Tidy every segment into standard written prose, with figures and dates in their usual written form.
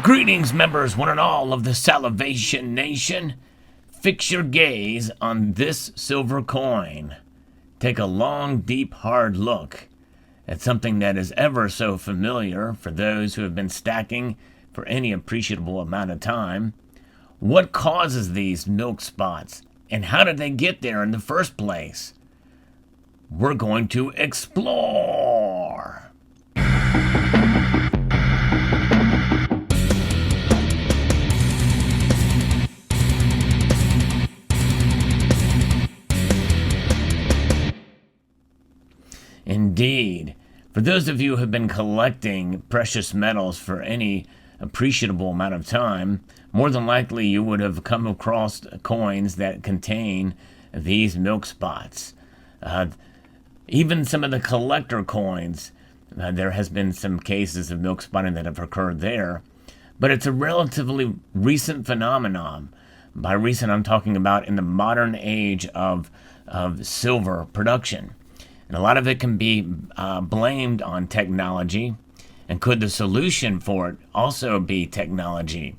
Greetings, members, one and all of the Salivation Nation. Fix your gaze on this silver coin. Take a long, deep, hard look at something that is ever so familiar for those who have been stacking for any appreciable amount of time. What causes these milk spots, and how did they get there in the first place? We're going to explore. Indeed. For those of you who have been collecting precious metals for any appreciable amount of time, more than likely you would have come across coins that contain these milk spots. Even some of the collector coins, there has been some cases of milk spotting that have occurred there, but it's a relatively recent phenomenon. By recent, I'm talking about in the modern age of silver production. And a lot of it can be blamed on technology. And could the solution for it also be technology?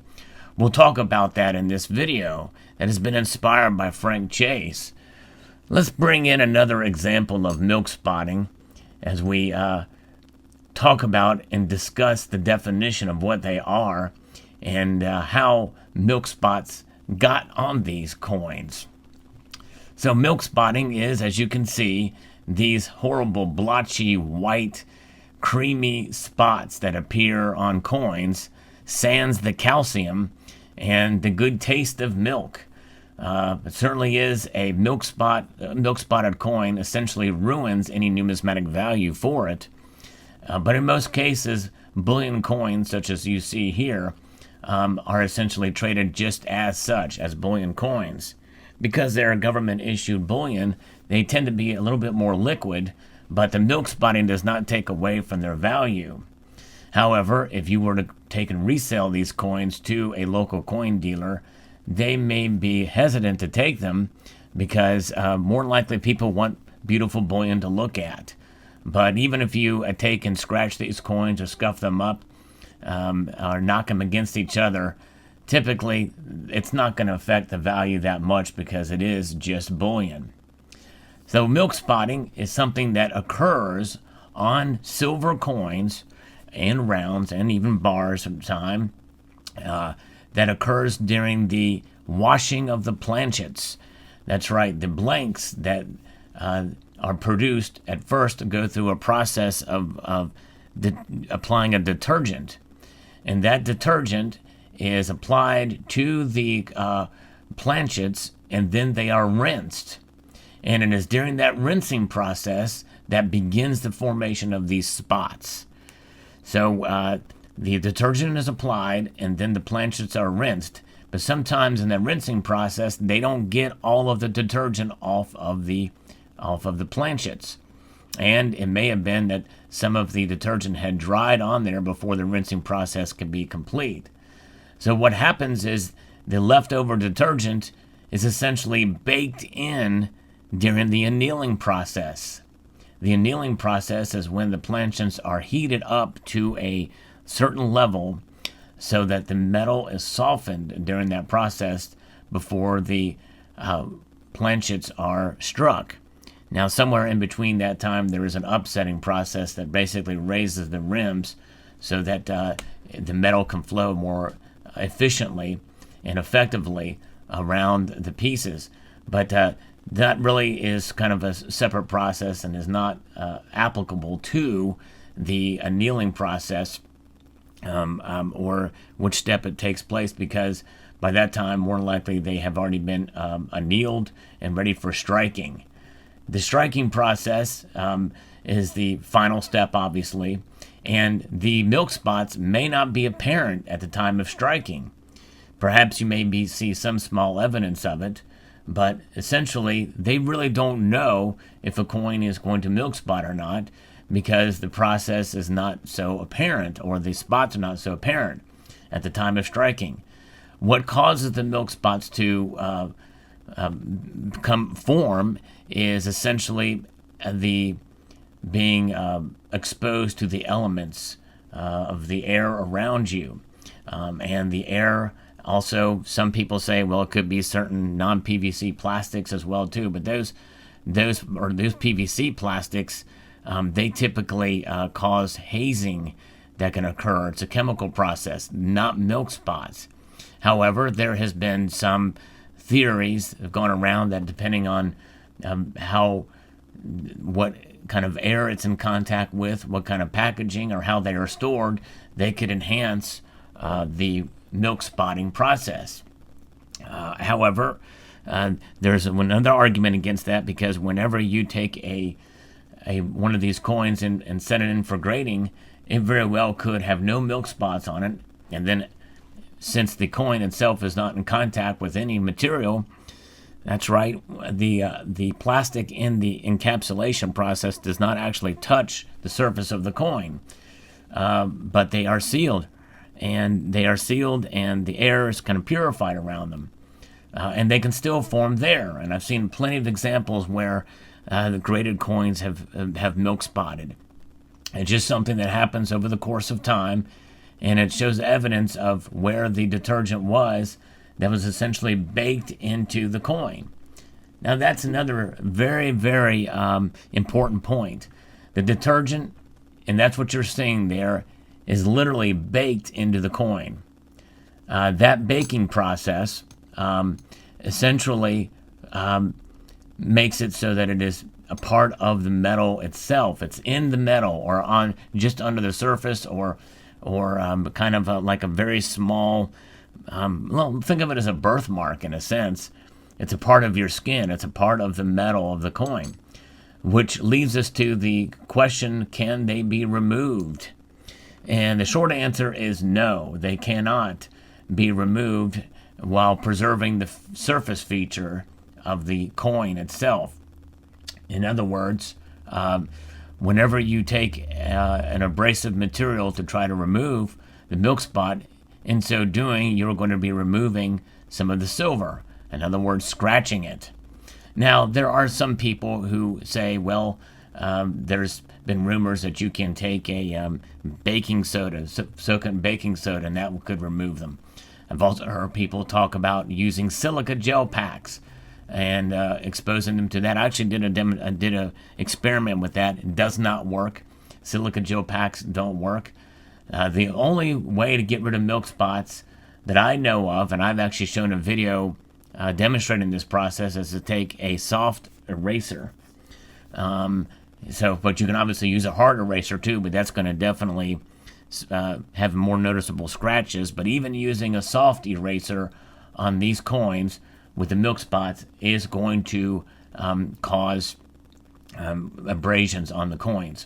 We'll talk about that in this video that has been inspired by Frank Chase. Let's bring in another example of milk spotting as we talk about and discuss the definition of what they are and how milk spots got on these coins. So milk spotting is, as you can see, these horrible, blotchy, white, creamy spots that appear on coins, sans the calcium and the good taste of milk. It certainly is a milk-spotted coin essentially ruins any numismatic value for it. But in most cases, bullion coins, such as you see here, are essentially traded just as such, as bullion coins. Because they're government-issued bullion, they tend to be a little bit more liquid, but the milk spotting does not take away from their value. However, if you were to take and resell these coins to a local coin dealer, they may be hesitant to take them because more likely people want beautiful bullion to look at. But even if you take and scratch these coins or scuff them up or knock them against each other, typically it's not going to affect the value that much because it is just bullion. So milk spotting is something that occurs on silver coins and rounds and even bars sometimes that occurs during the washing of the planchets. That's right, the blanks that are produced at first go through a process of applying a detergent. And that detergent is applied to the planchets and then they are rinsed. And it is during that rinsing process that begins the formation of these spots. So the detergent is applied and then the planchets are rinsed. But sometimes in that rinsing process, they don't get all of the detergent off of the planchets. And it may have been that some of the detergent had dried on there before the rinsing process could be complete. So what happens is the leftover detergent is essentially baked in during the annealing process. The annealing process is when the planchets are heated up to a certain level so that the metal is softened during that process before the planchets are struck. Now, somewhere in between that time, there is an upsetting process that basically raises the rims so that the metal can flow more efficiently and effectively around the pieces. But that really is kind of a separate process and is not applicable to the annealing process or which step it takes place, because by that time, more than likely, they have already been annealed and ready for striking. The striking process is the final step, obviously, and the milk spots may not be apparent at the time of striking. Perhaps you may see some small evidence of it, but essentially they really don't know if a coin is going to milk spot or not because the process is not so apparent, or the spots are not so apparent at the time of striking. What causes the milk spots to form is essentially the being exposed to the elements of the air around you. and the air. Also, some people say, well, it could be certain non-PVC plastics as well too. But those PVC plastics, they typically cause hazing that can occur. It's a chemical process, not milk spots. However, there has been some theories have gone around that depending on what kind of air it's in contact with, what kind of packaging, or how they are stored, they could enhance the milk spotting process. However, there's another argument against that, because whenever you take a one of these coins and set it in for grading, it very well could have no milk spots on it, and then since the coin itself is not in contact with any material, that's right, the plastic in the encapsulation process does not actually touch the surface of the coin, but they are sealed, and the air is kind of purified around them, and they can still form there. And I've seen plenty of examples where the graded coins have milk spotted. It's just something that happens over the course of time, and it shows evidence of where the detergent was that was essentially baked into the coin. Now that's another very, very important point. The detergent, and that's what you're seeing there, is literally baked into the coin. That baking process essentially makes it so that it is a part of the metal itself. It's in the metal, or on just under the surface, or kind of like a very small, well, think of it as a birthmark in a sense. It's a part of your skin. It's a part of the metal of the coin, which leads us to the question, can they be removed? And the short answer is no, they cannot be removed while preserving the surface feature of the coin itself. In other words, whenever you take an abrasive material to try to remove the milk spot, in so doing, you're going to be removing some of the silver. In other words, scratching it. Now, there are some people who say, well, there's been rumors that you can take a baking soda, soak it in baking soda, and that could remove them. I've also heard people talk about using silica gel packs and exposing them to that. I actually did a experiment with that. It does not work. Silica gel packs don't work. The only way to get rid of milk spots that I know of, and I've actually shown a video demonstrating this process, is to take a soft eraser. But you can obviously use a hard eraser too, but that's going to definitely have more noticeable scratches. But even using a soft eraser on these coins with the milk spots is going to cause abrasions on the coins.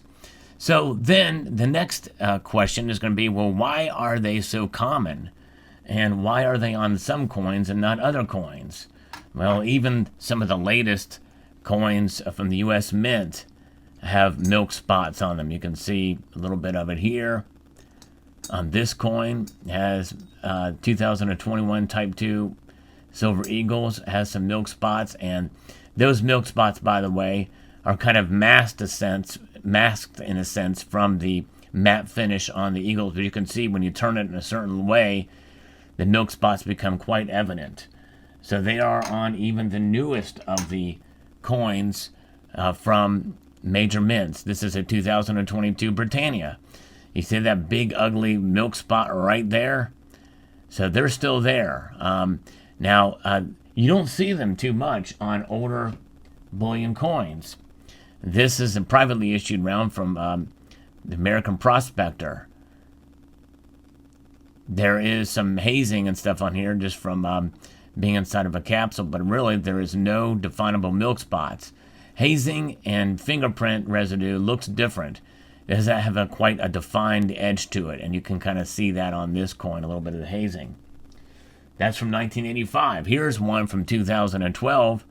So then the next question is going to be, well, why are they so common? And why are they on some coins and not other coins? Well, even some of the latest coins from the U.S. Mint have milk spots on them. You can see a little bit of it here. On this coin, has 2021 Type 2 Silver Eagles, has some milk spots, and those milk spots, by the way, are kind of masked in a sense from the matte finish on the Eagles. But you can see when you turn it in a certain way, the milk spots become quite evident. So they are on even the newest of the coins from major mints. This is a 2022 Britannia. You see that big ugly milk spot right there? So they're still there. Now, you don't see them too much on older bullion coins. This is a privately issued round from the American Prospector. There is some hazing and stuff on here just from being inside of a capsule, but really there is no definable milk spots. Hazing and fingerprint residue looks different. It does have quite a defined edge to it, and you can kind of see that on this coin, a little bit of the hazing. That's from 1985. Here's one from 2012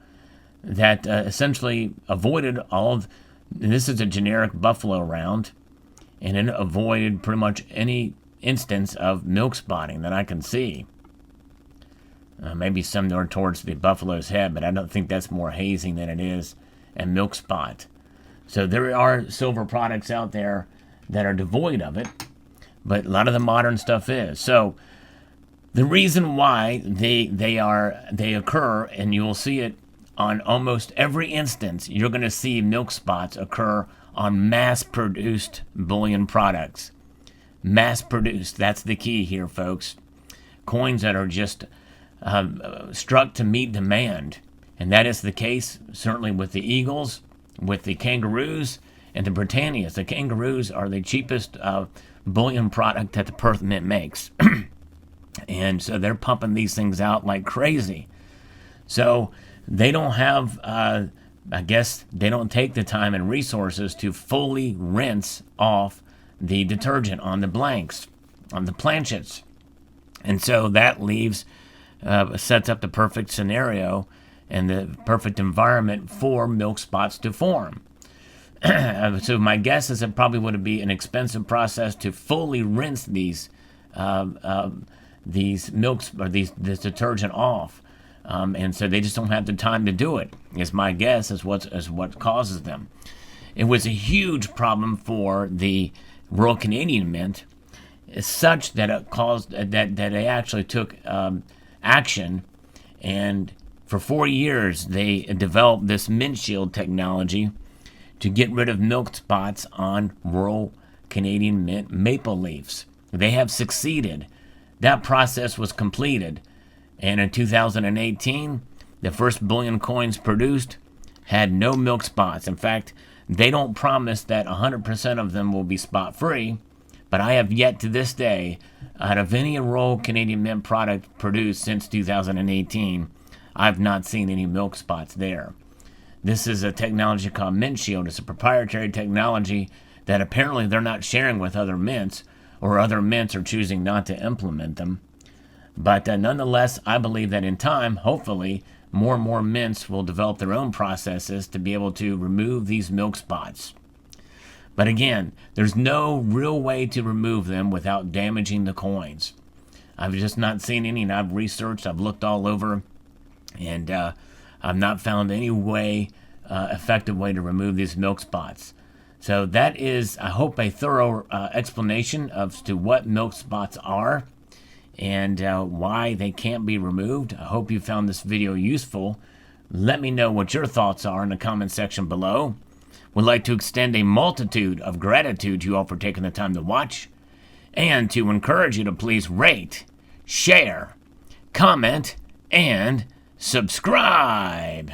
that essentially avoided all of, this is a generic buffalo round, and it avoided pretty much any instance of milk spotting that I can see. Maybe somewhere towards the buffalo's head, but I don't think that's more hazing than it is a milk spot. So there are silver products out there that are devoid of it, but a lot of the modern stuff is. So The reason why they occur, and you will see it on almost every instance, you're going to see milk spots occur on mass-produced bullion products. Mass-produced, that's the key here, folks. Coins that are just struck to meet demand. And that is the case certainly with the Eagles, with the Kangaroos, and the Britannias. The Kangaroos are the cheapest bullion product that the Perth Mint makes. And so they're pumping these things out like crazy. So they don't have, I guess, they don't take the time and resources to fully rinse off the detergent on the blanks, on the planchets. And so that leaves, sets up the perfect scenario and the perfect environment for milk spots to form. So my guess is it probably would be an expensive process to fully rinse these milks or this detergent off. And so they just don't have the time to do it. Is my guess is what causes them. It was a huge problem for the Royal Canadian Mint, such that it caused that they actually took action, and for 4 years they developed this mint shield technology to get rid of milk spots on Royal Canadian Mint maple leaves. They have succeeded. That process was completed. And in 2018, the first bullion coins produced had no milk spots. In fact, they don't promise that 100% of them will be spot free, but I have yet to this day, out of any Royal Canadian Mint product produced since 2018, I've not seen any milk spots there. This is a technology called Mint Shield. It's a proprietary technology that apparently they're not sharing with other mints, or other mints are choosing not to implement them. But nonetheless, I believe that in time, hopefully, more and more mints will develop their own processes to be able to remove these milk spots. But again, there's no real way to remove them without damaging the coins. I've just not seen any, and I've researched, I've looked all over, and I've not found any way, effective way to remove these milk spots. So that is, I hope, a thorough explanation as to what milk spots are and why they can't be removed. I hope you found this video useful. Let me know what your thoughts are in the comment section below. Would like to extend a multitude of gratitude to you all for taking the time to watch, and to encourage you to please rate, share, comment, and subscribe.